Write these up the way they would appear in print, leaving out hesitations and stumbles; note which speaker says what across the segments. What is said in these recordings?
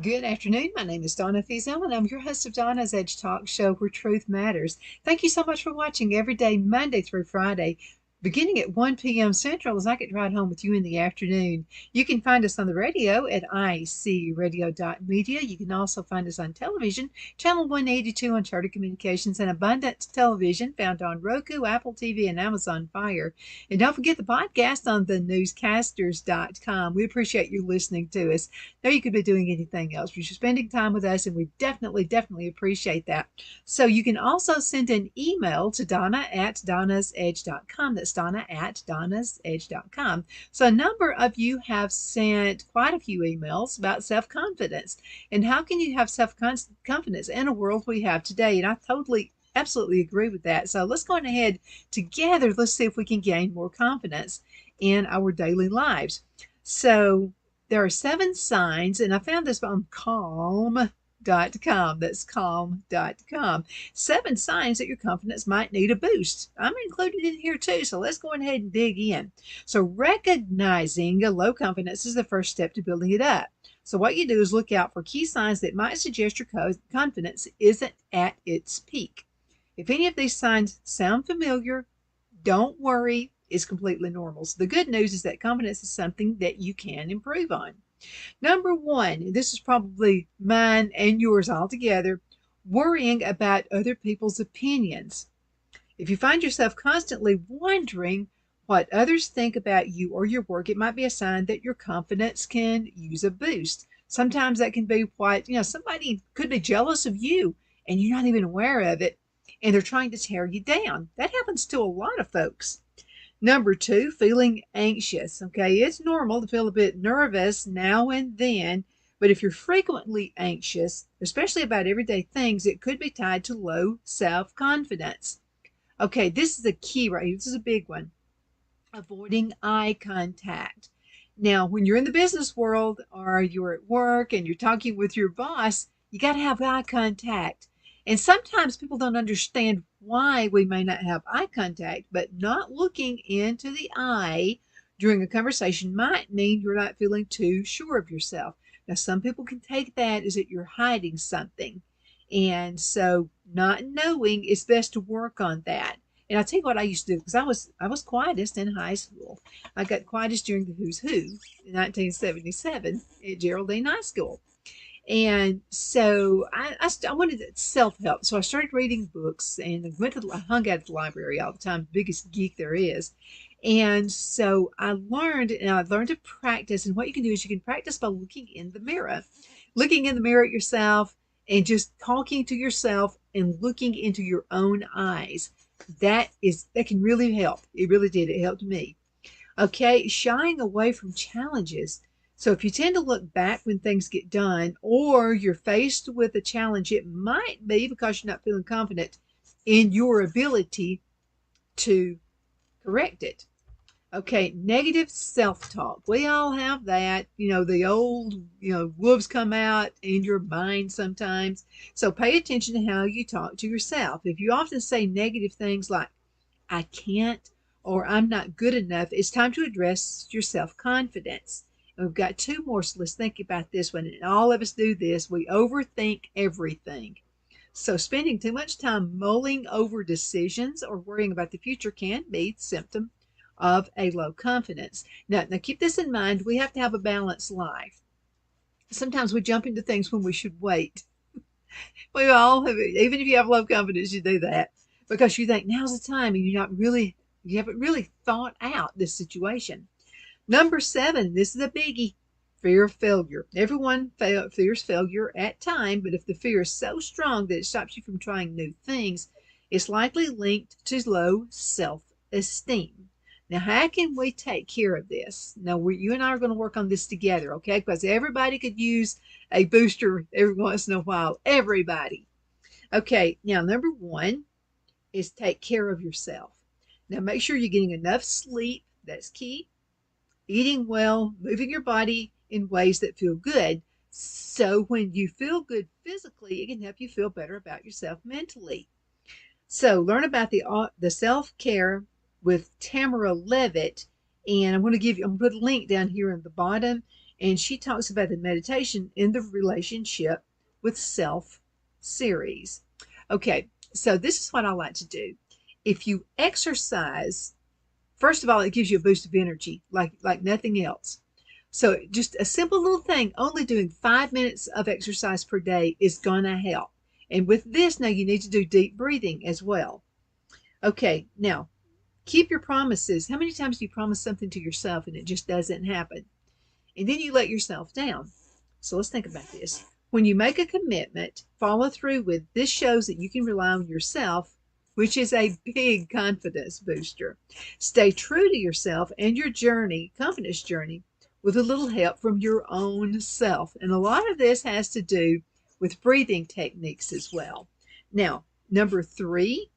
Speaker 1: Good afternoon. My name is Donna Fiesel, and I'm your host of Donna's Edge Talk Show, where truth matters. Thank you so much for watching every day, Monday through Friday, beginning at 1 p.m. Central, as I get to ride home with you in the afternoon. You can find us on the radio at icradio.media. You can also find us on television, channel 182 on Charter Communications, and Abundant Television, found on Roku, Apple TV, and Amazon Fire. And don't forget the podcast on thenewscasters.com. We appreciate you listening to us. Now you could be doing anything else, but you're spending time with us, and we definitely appreciate that. So you can also send an email to Donna at donnasedge.com. That's Donna at donnasedge.com. So a number of you have sent quite a few emails about self-confidence. And how can you have self-confidence in a world we have today? And I absolutely agree with that. So let's go ahead together. Let's see if we can gain more confidence in our daily lives. So there are 7 signs, and I found this on calm.com. That's calm.com. 7 signs that your confidence might need a boost. I'm included in here too, so let's go ahead and dig in. So recognizing a low confidence is the first step to building it up. So what you do is look out for key signs that might suggest your confidence isn't at its peak. If any of these signs sound familiar, don't worry, it's completely normal. So the good news is that confidence is something that you can improve on. Number 1, this is probably mine and yours all together, worrying about other people's opinions. If you find yourself constantly wondering what others think about you or your work, it might be a sign that your confidence can use a boost. Sometimes that can be somebody could be jealous of you and you're not even aware of it, and they're trying to tear you down. That happens to a lot of folks. Number 2, feeling anxious. Okay, it's normal to feel a bit nervous now and then, but if you're frequently anxious, especially about everyday things, it could be tied to low self-confidence. Okay, this is a key right here. This is a big one. Avoiding eye contact. Now, when you're in the business world or you're at work and you're talking with your boss, you got to have eye contact. And sometimes people don't understand why we may not have eye contact, but not looking into the eye during a conversation might mean you're not feeling too sure of yourself. Now, some people can take that as that you're hiding something. And so not knowing, it's best to work on that. And I'll tell you what I used to do, because I was quietest in high school. I got quietest during the Who's Who in 1977 at Geraldine High School. And so I wanted self-help. So I started reading books and I hung out at the library all the time, biggest geek there is. And so I learned to practice. And what you can do is you can practice by looking in the mirror at yourself and just talking to yourself and looking into your own eyes. That can really help. It really did. It helped me. Okay, shying away from challenges. So if you tend to look back when things get done or you're faced with a challenge, it might be because you're not feeling confident in your ability to correct it. Okay, negative self-talk. We all have that. The old, wolves come out in your mind sometimes. So pay attention to how you talk to yourself. If you often say negative things like, I can't, or I'm not good enough, it's time to address your self-confidence. And we've got 2 more, so let's think about this one. And all of us do this. We overthink everything. So spending too much time mulling over decisions or worrying about the future can be a symptom of a low confidence. Now keep this in mind. We have to have a balanced life. Sometimes we jump into things when we should wait. We all have, even if you have low confidence, you do that because you think now's the time, and you haven't really thought out this situation. Number 7, this is a biggie. Fear of failure. Everyone fears failure at time, but if the fear is so strong that it stops you from trying new things, it's likely linked to low self-esteem. Now, how can we take care of this? Now, you and I are going to work on this together, okay? Because everybody could use a booster every once in a while. Everybody. Okay, now number 1 is take care of yourself. Now, make sure you're getting enough sleep. That's key. Eating well, moving your body in ways that feel good. So when you feel good physically, it can help you feel better about yourself mentally. So learn about the self-care with Tamara Levitt, and I'm going to put a link down here in the bottom. And she talks about the meditation in the relationship with self series. Okay, so this is what I like to do. If you exercise, first of all, it gives you a boost of energy like nothing else. So just a simple little thing, only doing 5 minutes of exercise per day is gonna help. And with this, now you need to do deep breathing as well. Okay, now keep your promises. How many times do you promise something to yourself and it just doesn't happen? And then you let yourself down. So let's think about this. When you make a commitment, follow through with this shows that you can rely on yourself, which is a big confidence booster. Stay true to yourself and your journey, confidence journey, with a little help from your own self. And a lot of this has to do with breathing techniques as well. Now, number 3,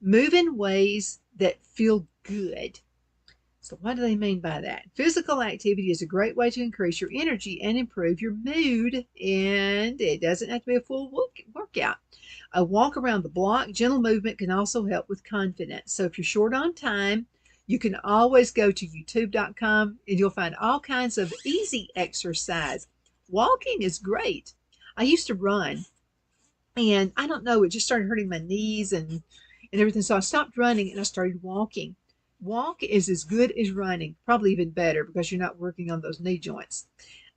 Speaker 1: move in ways that feel good. So what do they mean by that? Physical activity is a great way to increase your energy and improve your mood, and it doesn't have to be a full workout. A walk around the block, gentle movement can also help with confidence. So if you're short on time, you can always go to youtube.com and you'll find all kinds of easy exercise. Walking is great. I used to run, and I don't know, it just started hurting my knees and everything. So I stopped running and I started walking. Walk is as good as running, probably even better because you're not working on those knee joints.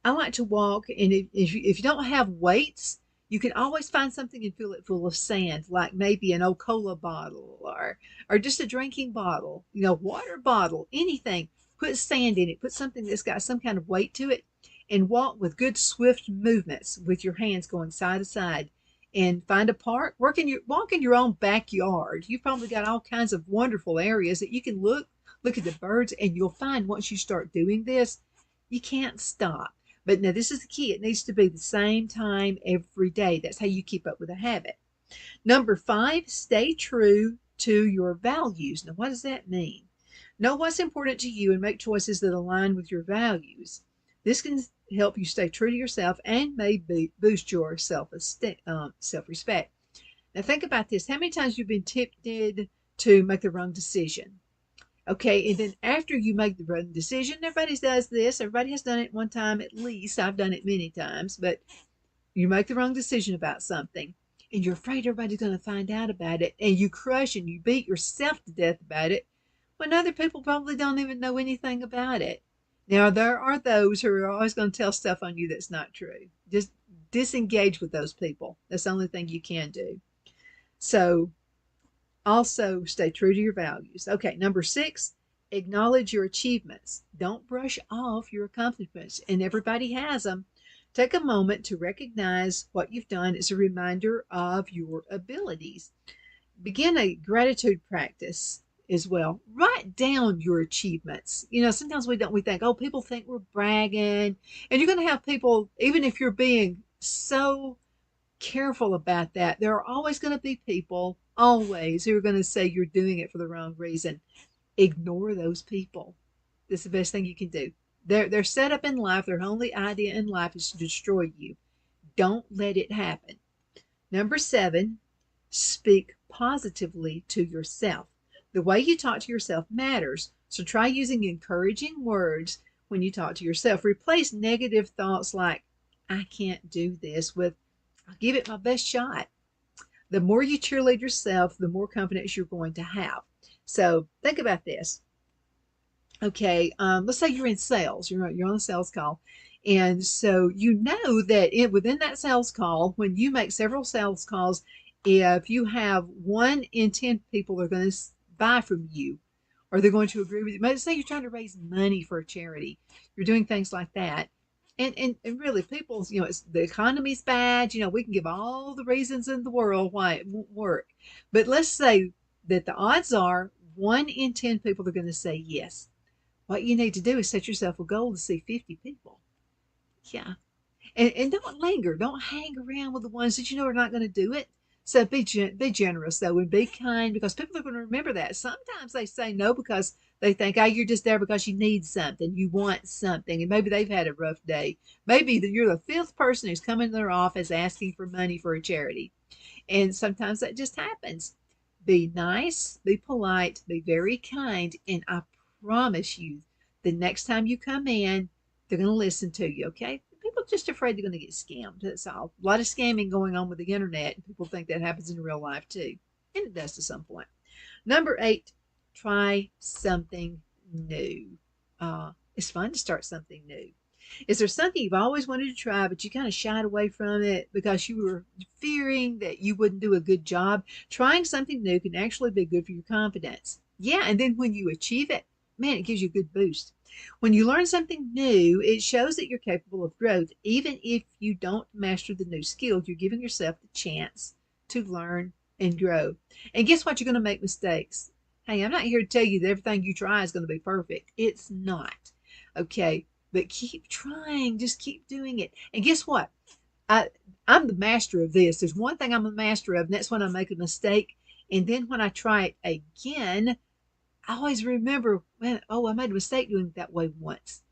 Speaker 1: I like to walk, and if you don't have weights, you can always find something and fill it full of sand, like maybe an old cola bottle or just a drinking bottle, water bottle, anything. Put sand in it, put something that's got some kind of weight to it, and walk with good swift movements with your hands going side to side. And find a park, walk in your own backyard. You've probably got all kinds of wonderful areas that you can look at the birds, and you'll find once you start doing this, you can't stop. But now this is the key. It needs to be the same time every day. That's how you keep up with a habit. Number 5, stay true to your values. Now, what does that mean? Know what's important to you and make choices that align with your values. This can help you stay true to yourself and maybe boost your self-respect. Now, think about this. How many times you've been tempted to make the wrong decision? Okay, and then after you make the wrong decision, everybody does this. Everybody has done it one time at least. I've done it many times, but you make the wrong decision about something and you're afraid everybody's going to find out about it, and you crush and you beat yourself to death about it when other people probably don't even know anything about it. Now, there are those who are always going to tell stuff on you that's not true. Just disengage with those people. That's the only thing you can do. So also stay true to your values. Okay, number 6, acknowledge your achievements. Don't brush off your accomplishments, and everybody has them. Take a moment to recognize what you've done as a reminder of your abilities. Begin a gratitude practice as well. Write down your achievements. Sometimes we think, oh, people think we're bragging, and you're going to have people, even if you're being so careful about that, there are always going to be people, always, who are going to say you're doing it for the wrong reason. Ignore those people. That's the best thing you can do. They're set up in life. Their only idea in life is to destroy you. Don't let it happen. Number 7, speak positively to yourself. The way you talk to yourself matters, so try using encouraging words when you talk to yourself. Replace negative thoughts like, I can't do this, with, I'll give it my best shot. The more you cheerlead yourself, the more confidence you're going to have. So think about this. Okay, let's say you're in sales. You're on a sales call. And so you know that within that sales call, when you make several sales calls, if you have 1 in 10 people are going to buy from you, or they're going to agree with you. Let's say you're trying to raise money for a charity. You're doing things like that. And really, people, the economy's bad. We can give all the reasons in the world why it won't work. But let's say that the odds are 1 in 10 people are going to say yes. What you need to do is set yourself a goal to see 50 people. Yeah. And don't linger. Don't hang around with the ones that you know are not going to do it. So be generous, though, and be kind, because people are going to remember that. Sometimes they say no because they think, oh, you're just there because you need something. You want something. And maybe they've had a rough day. Maybe you're the 5th person who's come in their office asking for money for a charity. And sometimes that just happens. Be nice, be polite, be very kind, and I promise you, the next time you come in, they're going to listen to you, okay? People are just afraid they're going to get scammed. That's all. A lot of scamming going on with the internet, and people think that happens in real life too. And it does to some point. Number 8, try something new. It's fun to start something new. Is there something you've always wanted to try, but you kind of shied away from it because you were fearing that you wouldn't do a good job? Trying something new can actually be good for your confidence. Yeah, and then when you achieve it, man, it gives you a good boost. When you learn something new, it shows that you're capable of growth. Even if you don't master the new skill, you're giving yourself the chance to learn and grow. And guess what? You're going to make mistakes. Hey, I'm not here to tell you that everything you try is going to be perfect. It's not. Okay, but keep trying. Just keep doing it. And guess what? I'm the master of this. There's one thing I'm a master of, and that's when I make a mistake. And then when I try it again, I always remember, man, I made a mistake doing it that way once.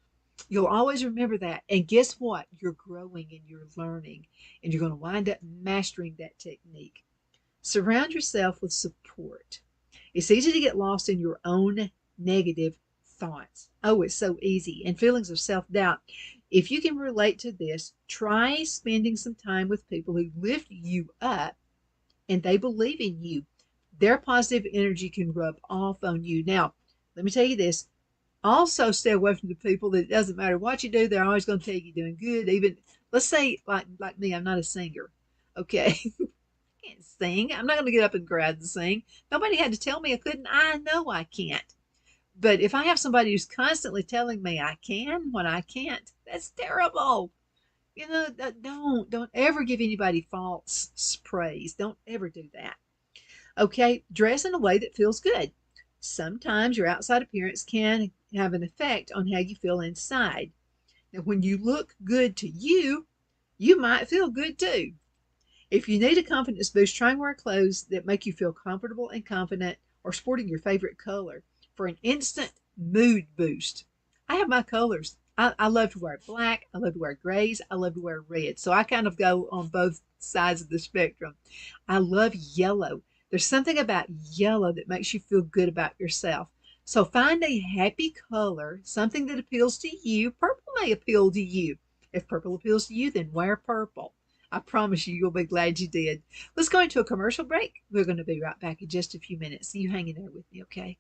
Speaker 1: You'll always remember that. And guess what? You're growing and you're learning, and you're going to wind up mastering that technique. Surround yourself with support. It's easy to get lost in your own negative thoughts. Oh, it's so easy. And feelings of self-doubt. If you can relate to this, try spending some time with people who lift you up and they believe in you. Their positive energy can rub off on you. Now, let me tell you this. Also, stay away from the people that it doesn't matter what you do, they're always going to tell you you're doing good. Even, let's say, like me, I'm not a singer. Okay? I can't sing. I'm not going to get up and grab and sing. Nobody had to tell me I couldn't. I know I can't. But if I have somebody who's constantly telling me I can when I can't, that's terrible. You know, don't ever give anybody false praise. Don't ever do that. Okay, dress in a way that feels good. Sometimes your outside appearance can have an effect on how you feel inside. Now, when you look good to you, you might feel good too. If you need a confidence boost, try and wear clothes that make you feel comfortable and confident, or sporting your favorite color for an instant mood boost. I have my colors. I love to wear black. I love to wear grays. I love to wear red. So I kind of go on both sides of the spectrum. I love yellow. There's something about yellow that makes you feel good about yourself. So find a happy color, something that appeals to you. Purple may appeal to you. If purple appeals to you, then wear purple. I promise you, you'll be glad you did. Let's go into a commercial break. We're going to be right back in just a few minutes. You hang in there with me, okay?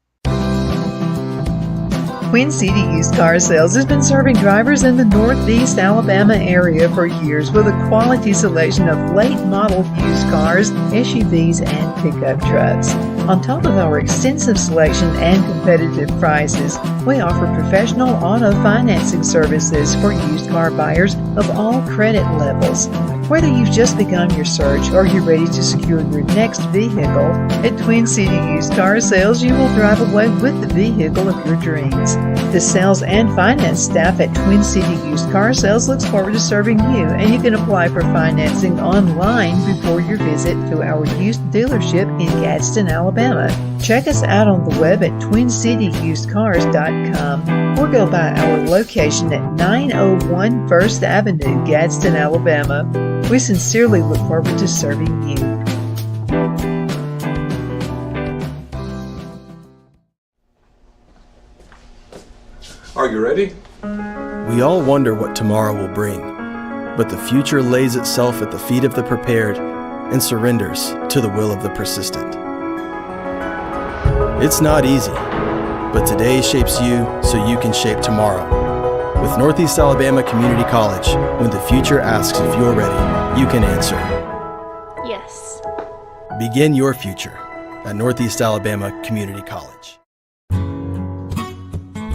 Speaker 1: Twin City Used Car Sales has been serving drivers in the Northeast Alabama area for years with a quality selection of late model used cars, SUVs, and pickup trucks. On top of our extensive selection and competitive prices, we offer professional auto financing services for used car buyers of all credit levels. Whether you've just begun your search or you're ready to secure your next vehicle, at Twin City Used Car Sales, you will drive away with the vehicle of your dreams. The sales and finance staff at Twin City Used Car Sales looks forward to serving you, and you can apply for financing online before your visit to our used dealership in Gadsden, Alabama. Check us out on the web at twincityusedcars.com or go by our location at 901 First Avenue, Gadsden, Alabama. We sincerely look forward to serving you.
Speaker 2: Are you ready?
Speaker 3: We all wonder what tomorrow will bring, but the future lays itself at the feet of the prepared and surrenders to the will of the persistent. It's not easy, but today shapes you so you can shape tomorrow. With Northeast Alabama Community College, when the future asks if you're ready, you can answer
Speaker 4: yes.
Speaker 3: Begin your future at Northeast Alabama Community College.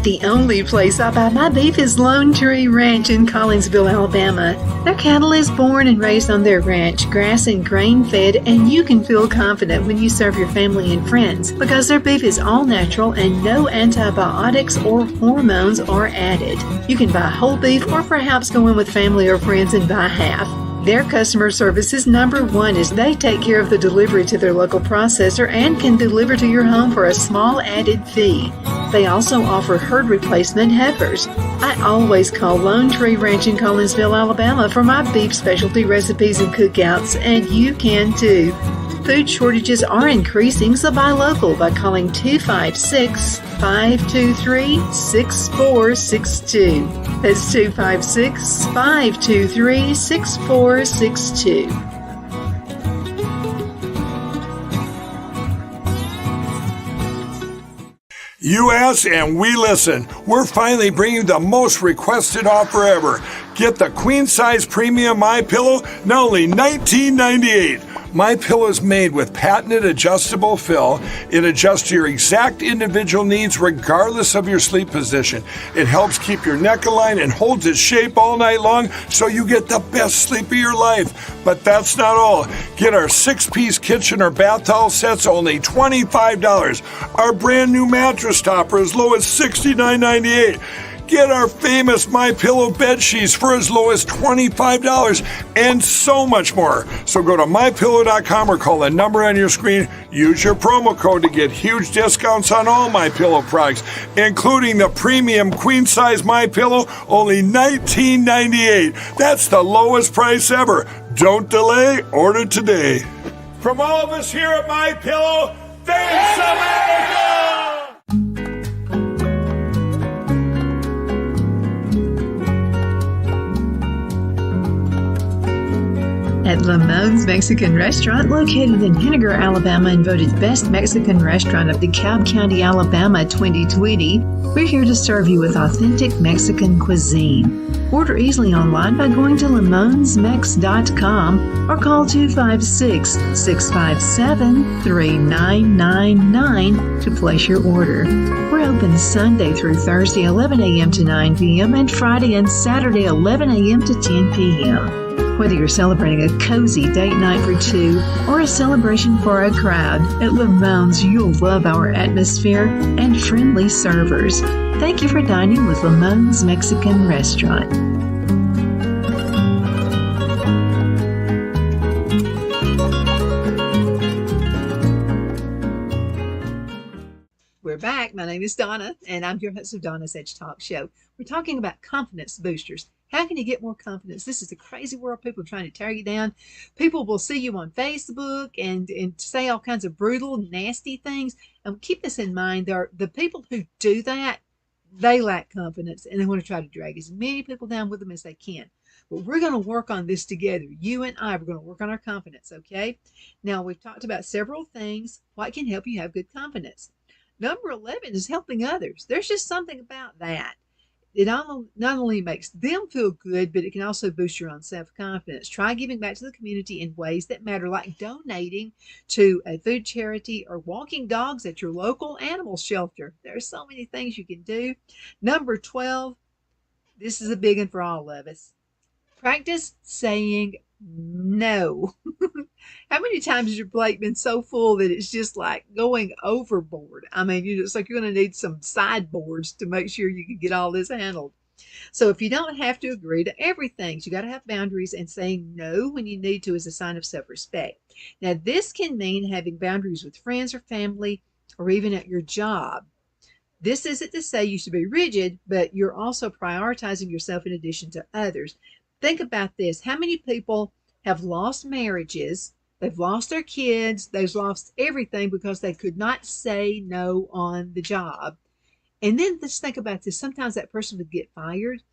Speaker 1: The only place I buy my beef is Lone Tree Ranch in Collinsville, Alabama. Their cattle is born and raised on their ranch, grass and grain fed, and you can feel confident when you serve your family and friends because their beef is all natural and no antibiotics or hormones are added. You can buy whole beef or perhaps go in with family or friends and buy half. Their customer service is number one as they take care of the delivery to their local processor and can deliver to your home for a small added fee. They also offer herd replacement heifers. I always call Lone Tree Ranch in Collinsville, Alabama for my beef specialty recipes and cookouts, and you can too. Food shortages are increasing, so buy local by calling 256-523-6462. That's 256-523-6462.
Speaker 2: You ask and we listen. We're finally bringing the most requested offer ever. Get the queen size premium MyPillow, now only $19.98. MyPillow is made with patented adjustable fill. It adjusts to your exact individual needs regardless of your sleep position. It helps keep your neck aligned and holds its shape all night long so you get the best sleep of your life. But that's not all. Get our 6-piece kitchen or bath towel sets only $25. Our brand new mattress topper as low as $69.98. Get our famous MyPillow bed sheets for as low as $25 and so much more. So go to MyPillow.com or call the number on your screen. Use your promo code to get huge discounts on all MyPillow products, including the premium queen size MyPillow, only $19.98. That's the lowest price ever. Don't delay, order today. From all of us here at MyPillow, thanks America!
Speaker 1: At Lamone's Mexican Restaurant, located in Henniger, Alabama, and voted Best Mexican Restaurant of DeKalb County, Alabama 2020, we're here to serve you with authentic Mexican cuisine. Order easily online by going to lamonsmex.com or call 256-657-3999 to place your order. We're open Sunday through Thursday, 11 a.m. to 9 p.m., and Friday and Saturday, 11 a.m. to 10 p.m. Whether you're celebrating a cozy date night for two or a celebration for a crowd, at Lamone's you'll love our atmosphere and friendly servers. Thank you for dining with Lamone's Mexican Restaurant. We're back. My name is Donna, and I'm your host of Donna's Edge Talk Show. We're talking about confidence boosters. How can you get more confidence? This is a crazy world. People are trying to tear you down. People will see you on Facebook and say all kinds of brutal, nasty things. And keep this in mind. The people who do that, they lack confidence, and they want to try to drag as many people down with them as they can. But we're going to work on this together. You and I, we're going to work on our confidence, okay? Now, we've talked about several things. What can help you have good confidence? Number 11 is helping others. There's just something about that. It not only makes them feel good, but it can also boost your own self-confidence. Try giving back to the community in ways that matter, like donating to a food charity or walking dogs at your local animal shelter. There are so many things you can do. Number 12, this is a big one for all of us. Practice saying no. How many times has your plate been so full that it's just like going overboard? I mean, it's like you're going to need some sideboards to make sure you can get all this handled. So if you don't have to agree to everything, you got to have boundaries, and saying no when you need to is a sign of self-respect. Now, this can mean having boundaries with friends or family or even at your job. This isn't to say you should be rigid, but you're also prioritizing yourself in addition to others. Think about this. How many people have lost marriages? They've lost their kids. They've lost everything because they could not say no on the job. And then just think about this. Sometimes that person would get fired.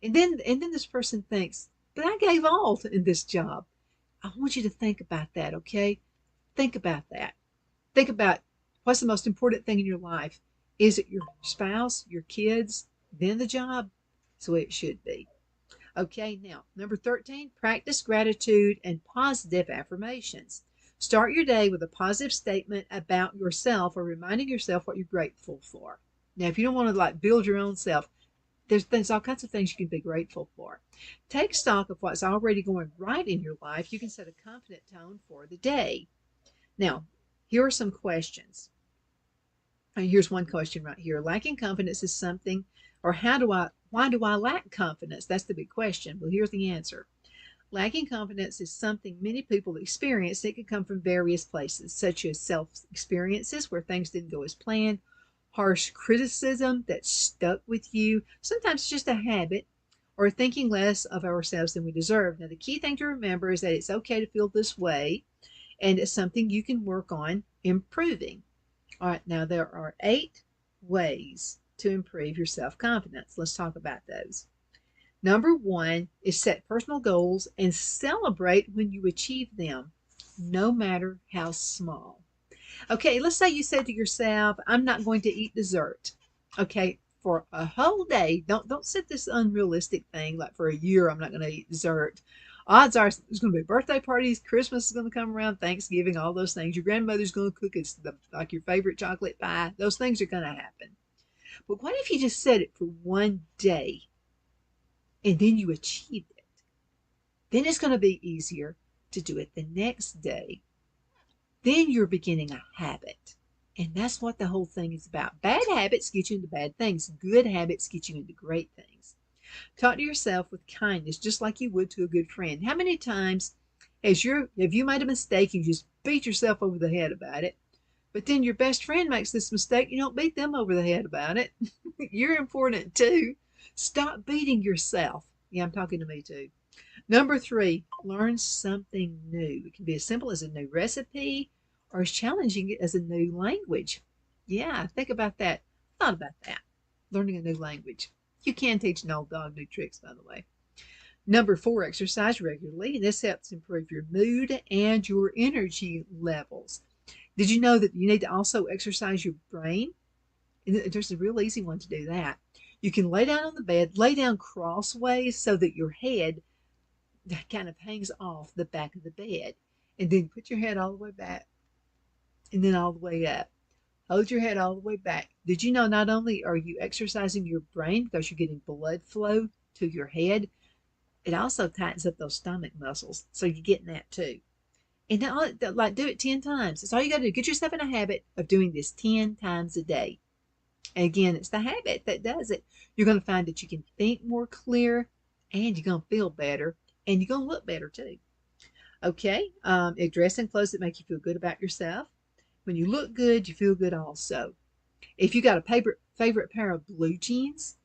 Speaker 1: And then this person thinks, but I gave all in this job. I want you to think about that, okay? Think about that. Think about what's the most important thing in your life. Is it your spouse, your kids, then the job? That's the way it should be. Okay, now, number 13, practice gratitude and positive affirmations. Start your day with a positive statement about yourself or reminding yourself what you're grateful for. Now, if you don't want to build your own self, there's all kinds of things you can be grateful for. Take stock of what's already going right in your life. You can set a confident tone for the day. Now, here are some questions. And here's one question right here. Lacking confidence is something, or why do I lack confidence? That's the big question. Well, here's the answer. Lacking confidence is something many people experience. It can come from various places, such as self-experiences where things didn't go as planned, harsh criticism that stuck with you. Sometimes it's just a habit or thinking less of ourselves than we deserve. Now, the key thing to remember is that it's okay to feel this way and it's something you can work on improving. All right, now there are 8 ways to improve your self confidence. Let's talk about those. Number 1 is set personal goals and celebrate when you achieve them, no matter how small. Okay, let's say you said to yourself, I'm not going to eat dessert. Okay, for a whole day. Don't set this unrealistic thing like for a year I'm not going to eat dessert. Odds are there's going to be birthday parties, Christmas is going to come around, Thanksgiving, all those things. Your grandmother's going to cook like your favorite chocolate pie. Those things are going to happen. But what if you just set it for one day and then you achieved it? Then it's going to be easier to do it the next day. Then you're beginning a habit. And that's what the whole thing is about. Bad habits get you into bad things. Good habits get you into great things. Talk to yourself with kindness, just like you would to a good friend. How many times have you made a mistake and you just beat yourself over the head about it? But then your best friend makes this mistake, you don't beat them over the head about it. You're important too. Stop beating yourself. Yeah, I'm talking to me too. Number 3, learn something new. It can be as simple as a new recipe or as challenging as a new language. Yeah, think about that. Thought about that. Learning a new language. You can teach an old dog new tricks, by the way. Number 4, exercise regularly. This helps improve your mood and your energy levels. Did you know that you need to also exercise your brain? There's a real easy one to do that. You can lay down on the bed, lay down crossways so that your head kind of hangs off the back of the bed. And then put your head all the way back and then all the way up. Hold your head all the way back. Did you know not only are you exercising your brain because you're getting blood flow to your head, it also tightens up those stomach muscles. So you're getting that too. And like do it 10 times. That's all you got to do. Get yourself in a habit of doing this 10 times a day. And again, it's the habit that does it. You're going to find that you can think more clear and you're going to feel better and you're going to look better too. Okay, dress in clothes that make you feel good about yourself. When you look good, you feel good also. If you got a favorite pair of blue jeans,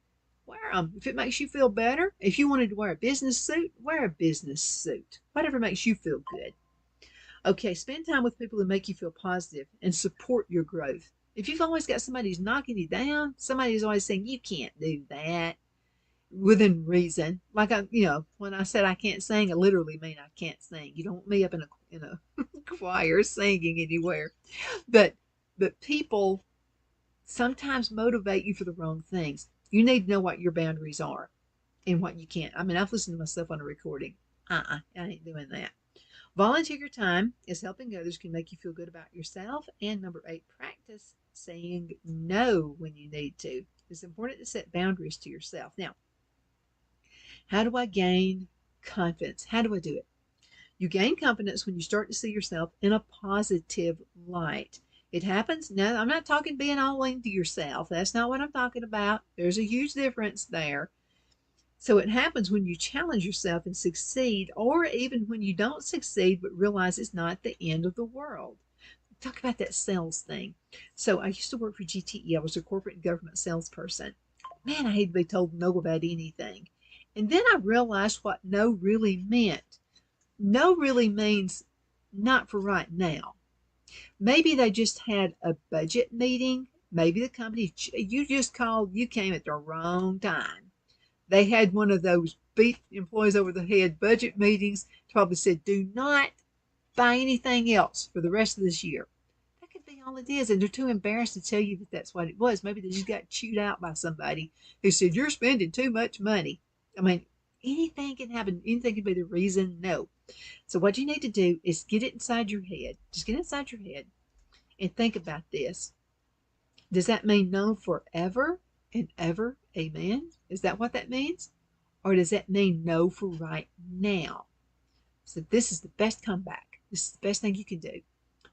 Speaker 1: wear them. If it makes you feel better, if you wanted to wear a business suit, wear a business suit. Whatever makes you feel good. Okay, spend time with people who make you feel positive and support your growth. If you've always got somebody who's knocking you down, somebody who's always saying, you can't do that, within reason. Like when I said I can't sing, I literally mean I can't sing. You don't want me up in a choir singing anywhere. But people sometimes motivate you for the wrong things. You need to know what your boundaries are and what you can't. I mean, I've listened to myself on a recording. I ain't doing that. Volunteer your time as helping others can make you feel good about yourself. And number 8, practice saying no when you need to. It's important to set boundaries to yourself. Now, how do I gain confidence? How do I do it? You gain confidence when you start to see yourself in a positive light. It happens. Now, I'm not talking being all into yourself. That's not what I'm talking about. There's a huge difference there. So it happens when you challenge yourself and succeed, or even when you don't succeed but realize it's not the end of the world. Talk about that sales thing. So I used to work for GTE. I was a corporate and government salesperson. Man, I hate to be told no about anything. And then I realized what no really meant. No really means not for right now. Maybe they just had a budget meeting. Maybe the company you just called, you came at the wrong time. They had one of those beat employees over the head budget meetings. Probably said, do not buy anything else for the rest of this year. That could be all it is. And they're too embarrassed to tell you that that's what it was. Maybe they just got chewed out by somebody who said, you're spending too much money. I mean, anything can happen. Anything can be the reason. No. So what you need to do is get it inside your head. Just get inside your head and think about this. Does that mean no forever and ever? Amen. Is that what that means? Or does that mean no for right now? So this is the best comeback. This is the best thing you can do.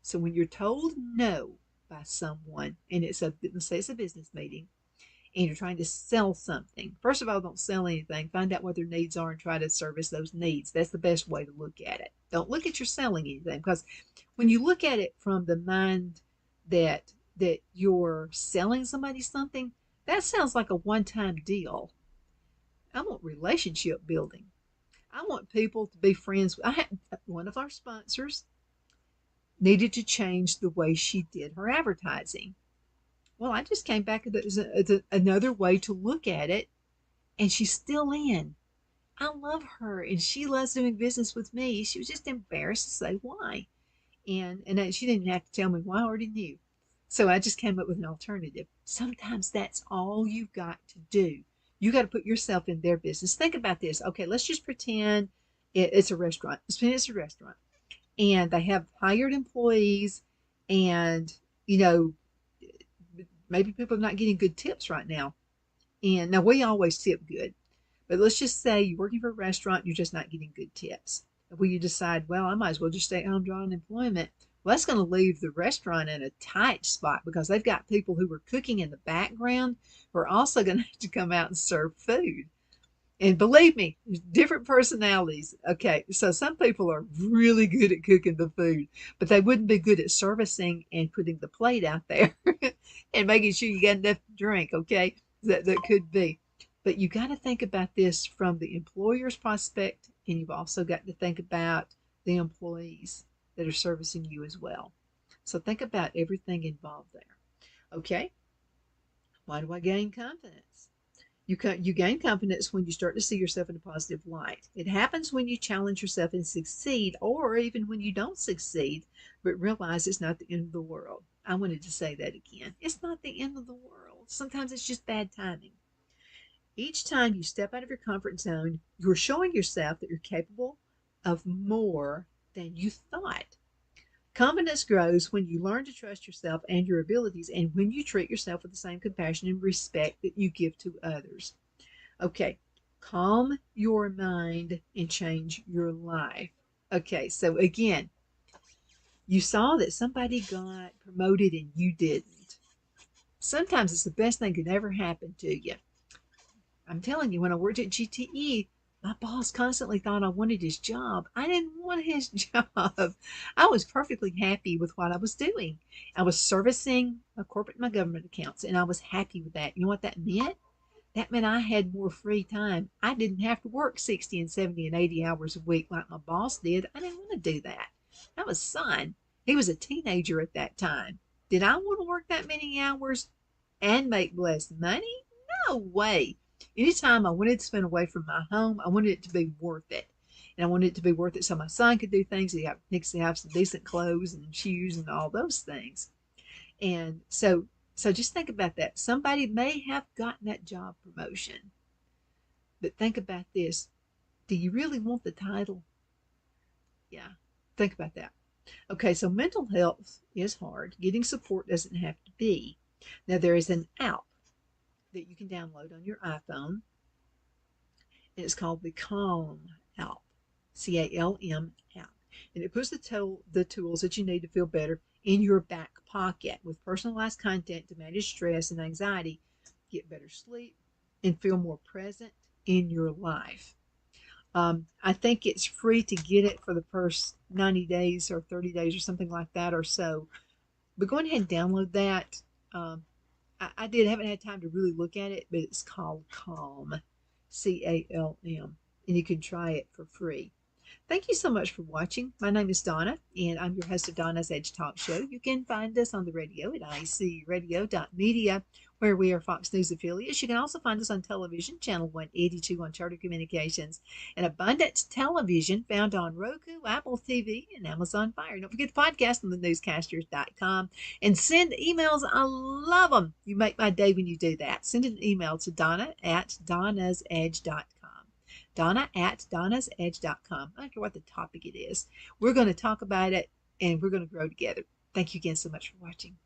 Speaker 1: So when you're told no by someone, and let's say it's a business meeting, and you're trying to sell something, first of all, don't sell anything. Find out what their needs are and try to service those needs. That's the best way to look at it. Don't look at your selling anything, because when you look at it from the mind that that you're selling somebody something, that sounds like a one-time deal. I want relationship building. I want people to be friends. I had one of our sponsors needed to change the way she did her advertising. Well, I just came back as another way to look at it, and she's still in. I love her, and she loves doing business with me. She was just embarrassed to say why, and she didn't have to tell me why. I already knew. So I just came up with an alternative. Sometimes that's all you've got to do. You got to put yourself in their business. Think about this. Okay, let's just pretend it's a restaurant. Let's pretend it's a restaurant, and they have hired employees, and you know maybe people are not getting good tips right now. And now we always tip good, but let's just say you're working for a restaurant, you're just not getting good tips. Well, you decide, well, I might as well just stay at home drawing employment. Well, that's going to leave the restaurant in a tight spot because they've got people who are cooking in the background who are also going to have to come out and serve food. And believe me, there's different personalities. Okay, so some people are really good at cooking the food, but they wouldn't be good at servicing and putting the plate out there and making sure you got enough to drink. Okay, that could be. But you got to think about this from the employer's prospect, and you've also got to think about the employees that are servicing you as well. So think about everything involved there. Okay, why do I gain confidence? You gain confidence when you start to see yourself in a positive light. It happens when you challenge yourself and succeed, or even when you don't succeed, but realize it's not the end of the world. I wanted to say that again. It's not the end of the world. Sometimes it's just bad timing. Each time you step out of your comfort zone, you're showing yourself that you're capable of more than you thought. Confidence grows when you learn to trust yourself and your abilities, and when you treat yourself with the same compassion and respect that you give to others. Okay, calm your mind and change your life. Okay, so again, you saw that somebody got promoted and you didn't. Sometimes it's the best thing that could ever happen to you. I'm telling you, when I worked at GTE, my boss constantly thought I wanted his job. I didn't want his job. I was perfectly happy with what I was doing. I was servicing my government accounts, and I was happy with that. You know what that meant? That meant I had more free time. I didn't have to work 60 and 70 and 80 hours a week like my boss did. I didn't want to do that. That was son. He was a teenager at that time. Did I want to work that many hours and make less money? No way. Anytime I wanted to spend away from my home, I wanted it to be worth it. And I wanted it to be worth it so my son could do things. He needs to have some decent clothes and shoes and all those things. And so just think about that. Somebody may have gotten that job promotion, but think about this. Do you really want the title? Yeah, think about that. Okay, so mental health is hard. Getting support doesn't have to be. Now, there is an app that you can download on your iPhone, and it's called the Calm app, CALM app. And it puts the tools that you need to feel better in your back pocket with personalized content to manage stress and anxiety, get better sleep, and feel more present in your life. I think it's free to get it for the first 90 days or 30 days or something like that or so. But go ahead and download that. I haven't had time to really look at it, but it's called Calm, CALM, and you can try it for free. Thank you so much for watching. My name is Donna, and I'm your host of Donna's Edge Talk Show. You can find us on the radio at icradio.media, where we are Fox News affiliates. You can also find us on television, channel 182 on Charter Communications, and Abundant Television, found on Roku, Apple TV, and Amazon Fire. Don't forget to podcast on thenewscasters.com and send emails. I love them. You make my day when you do that. Send an email to Donna@donnasedge.com. Donna@donnasedge.com. I don't care what the topic it is. We're going to talk about it, and we're going to grow together. Thank you again so much for watching.